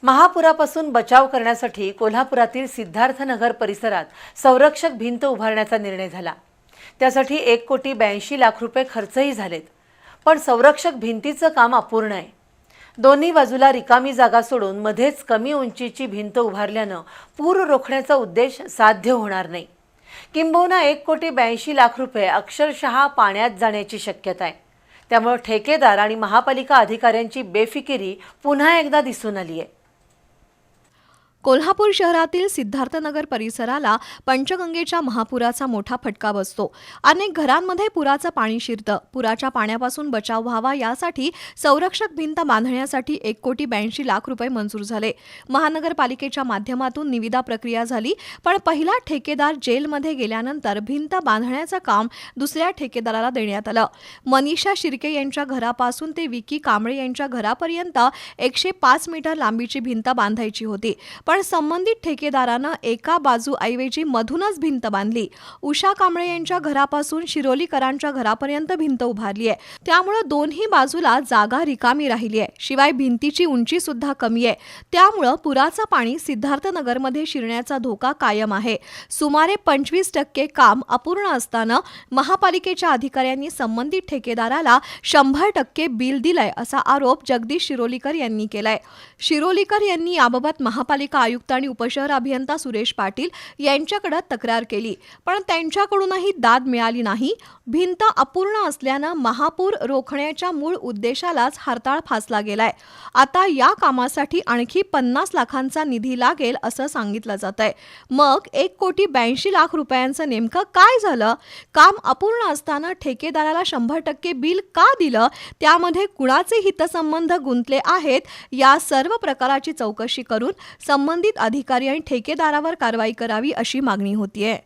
महापुरापासून बचाव करण्यासाठी कोल्हापुरातील सिद्धार्थनगर परिसरात संरक्षक भिंत उभारण्याचा निर्णय झाला। त्यासाठी 1,82,00,000 रुपये खर्चही झालेत, पण संरक्षक भिंतीचं काम अपूर्ण आहे। दोन्ही बाजूला रिकामी जागा सोडून मध्येच कमी उंचीची भिंत उभारल्यानं पूर रोखण्याचा उद्देश साध्य होणार नाही। किंबहुना 1,82,00,000 रुपये अक्षरशः पाण्यात जाण्याची शक्यता आहे। त्यामुळे ठेकेदार आणि महापालिका अधिकाऱ्यांची बेफिकिरी पुन्हा एकदा दिसून आली आहे। कोल्हापूर शहरातील सिद्धार्थनगर परिसराला पंचगंगेच्या महापुराचा मोठा फटका बसतो। अनेक घरांमध्ये पुराचं पाणी शिरतं। पुराच्या पाण्यापासून बचाव व्हावा यासाठी संरक्षक भिंत बांधण्यासाठी 1,82,00,000 रुपये मंजूर झाले। महानगरपालिकेच्या माध्यमातून निविदा प्रक्रिया झाली, पण पहिला ठेकेदार जेलमध्ये गेल्यानंतर भिंत बांधण्याचं काम दुसऱ्या ठेकेदाराला देण्यात आलं। मनीषा शिर्के यांच्या घरापासून ते विकी कांबळे यांच्या घरापर्यंत 105 मीटर लांबीची भिंत बांधायची होती, पण संबंधित ठेकेदारानं एका बाजूऐवजी मधूनच भिंत बांधली। उषा कांबळे यांच्या घरापासून शिरोलीकरांच्या घरापर्यंत भिंत उभारली आहे, त्यामुळे दोन्ही बाजूला जागा रिकामी राहिली आहे। शिवाय भिंतीची उंची सुद्धा कमी आहे, त्यामुळे पुराचं पाणी सिद्धार्थनगरमध्ये शिरण्याचा धोका कायम आहे। सुमारे 25% काम अपूर्ण असताना महापालिकेच्या अधिकाऱ्यांनी संबंधित ठेकेदाराला 100% बिल दिलंय असा आरोप जगदीश शिरोलीकर यांनी केलाय। शिरोलीकर यांनी याबाबत महापालिका आयुक्त आणि उपशहर अभियंता सुरेश पाटील यांच्याकडे तक्रार केली, पण त्यांच्याकडूनही दाद मिळाली नाही। भिंत अपूर्ण असल्यानं महापूर रोखण्याच्या मूळ उद्देशालाच हरताळ फासला गेलाय। आता या कामासाठी आणखी 50 लाखांचा निधी लागेल असं सांगितलं जातंय। मग 1,82,00,000 रुपयांचं नेमकं काय झालं? काम अपूर्ण असताना ठेकेदाराला 100% बिल का दिलं? त्यामध्ये कुणाचे हितसंबंध गुंतले आहेत? या सर्व प्रकाराची चौकशी करून संबंधित अधिकारी आणि ठेकेदारावर कारवाई करावी अशी मागणी होतीये।